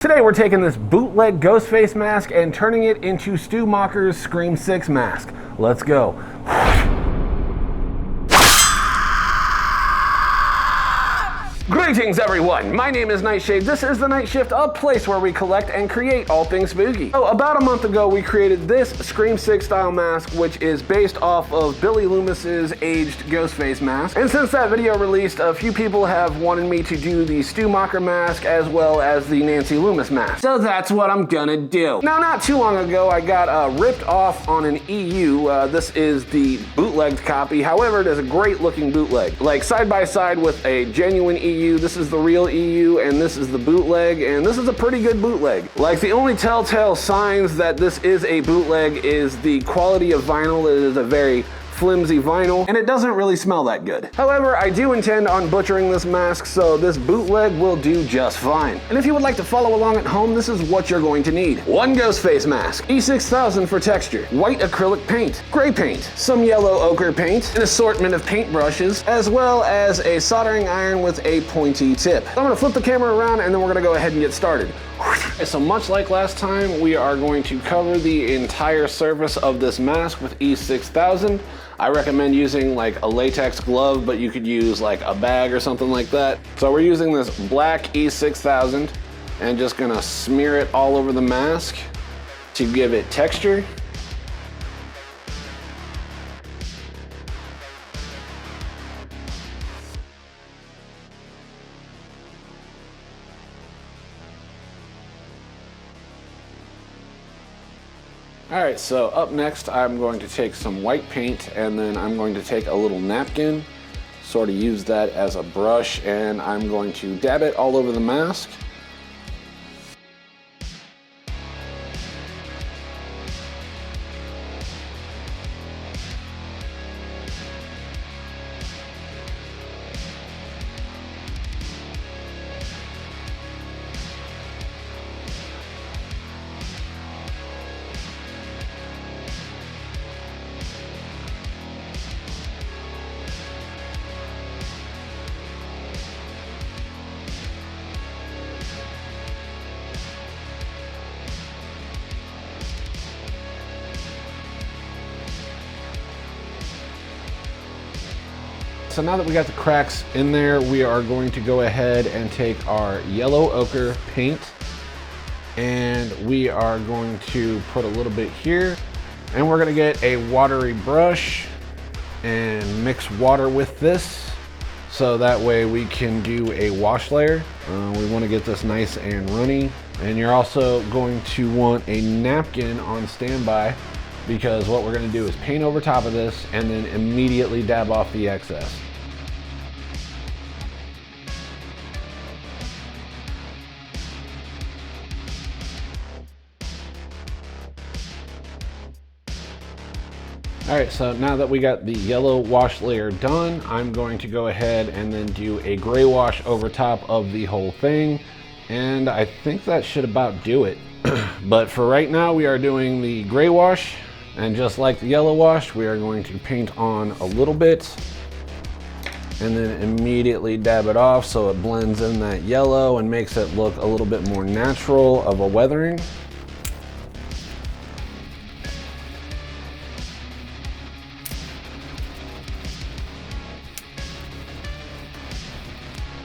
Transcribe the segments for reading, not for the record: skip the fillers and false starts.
Today we're taking this bootleg Ghostface mask and turning it into Stu Machers' Scream 6 mask. Let's go. Greetings everyone, my name is Nightshade. This is The Night Shift, a place where we collect and create all things spooky. So about a month ago we created this Scream 6 style mask, which is based off of Billy Loomis's aged Ghostface mask. And since that video released, a few people have wanted me to do the Stu Macher mask as well as the Nancy Loomis mask. So that's what I'm gonna do. Now, not too long ago I got ripped off on an EU. This is the bootlegged copy. However, it is a great looking bootleg. Like side by side with a genuine EU. This is the real EU and this is the bootleg, and this is a pretty good bootleg. Like, the only telltale signs that this is a bootleg is the quality of vinyl. It is a very flimsy vinyl, and it doesn't really smell that good. However, I do intend on butchering this mask, so this bootleg will do just fine. And if you would like to follow along at home, this is what you're going to need. One Ghostface mask, E6000 for texture, white acrylic paint, gray paint, some yellow ochre paint, an assortment of paint brushes, as well as a soldering iron with a pointy tip. So I'm gonna flip the camera around and then we're gonna go ahead and get started. So much like last time, we are going to cover the entire surface of this mask with E6000. I recommend using like a latex glove, but you could use like a bag or something like that. So we're using this black E6000 and just gonna smear it all over the mask to give it texture. All right, so up next, I'm going to take some white paint and then I'm going to take a little napkin, sort of use that as a brush, and I'm going to dab it all over the mask. So now that we got the cracks in there, we are going to go ahead and take our yellow ochre paint and we are going to put a little bit here, and we're gonna get a watery brush and mix water with this so that way we can do a wash layer. We want to get this nice and runny, and you're also going to want a napkin on standby, because what we're going to do is paint over top of this and then immediately dab off the excess. All right, so now that we got the yellow wash layer done, I'm going to go ahead and then do a gray wash over top of the whole thing. And I think that should about do it. But for right now, we are doing the gray wash. And just like the yellow wash, we are going to paint on a little bit and then immediately dab it off so it blends in that yellow and makes it look a little bit more natural of a weathering.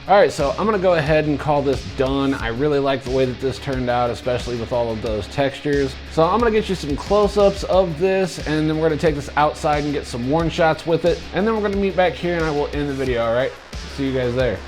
All right, so I'm gonna go ahead and call this done. I really like the way that this turned out, especially with all of those textures. So I'm gonna get you some close-ups of this, and then we're gonna take this outside and get some worn shots with it. And then we're gonna meet back here and I will end the video, all right? See you guys there.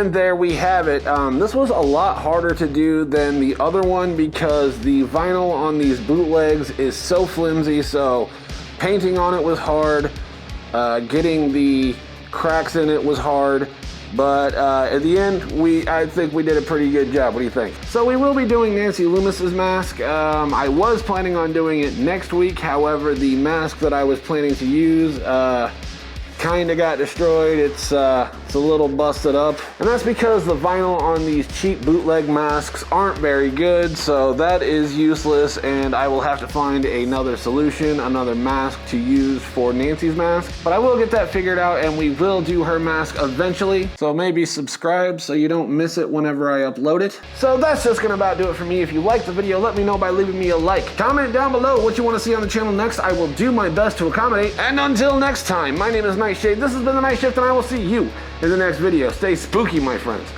And there we have it. This was a lot harder to do than the other one because the vinyl on these bootlegs is so flimsy, so painting on it was hard. Getting the cracks in it was hard. But at the end, I think we did a pretty good job. What do you think? So we will be doing Nancy Loomis's mask. I was planning on doing it next week. However, the mask that I was planning to use kind of got destroyed. It's a little busted up, and that's because the vinyl on these cheap bootleg masks aren't very good, so that is useless, and I will have to find another solution, another mask to use for Nancy's mask. But I will get that figured out, and we will do her mask eventually, so maybe subscribe so you don't miss it whenever I upload it. So that's just gonna about do it for me. If you liked the video, let me know by leaving me a like. Comment down below what you want to see on the channel next. I will do my best to accommodate, and until next time, my name is Nightshade. This has been The Night Shift, and I will see you in the next video. Stay spooky, my friends.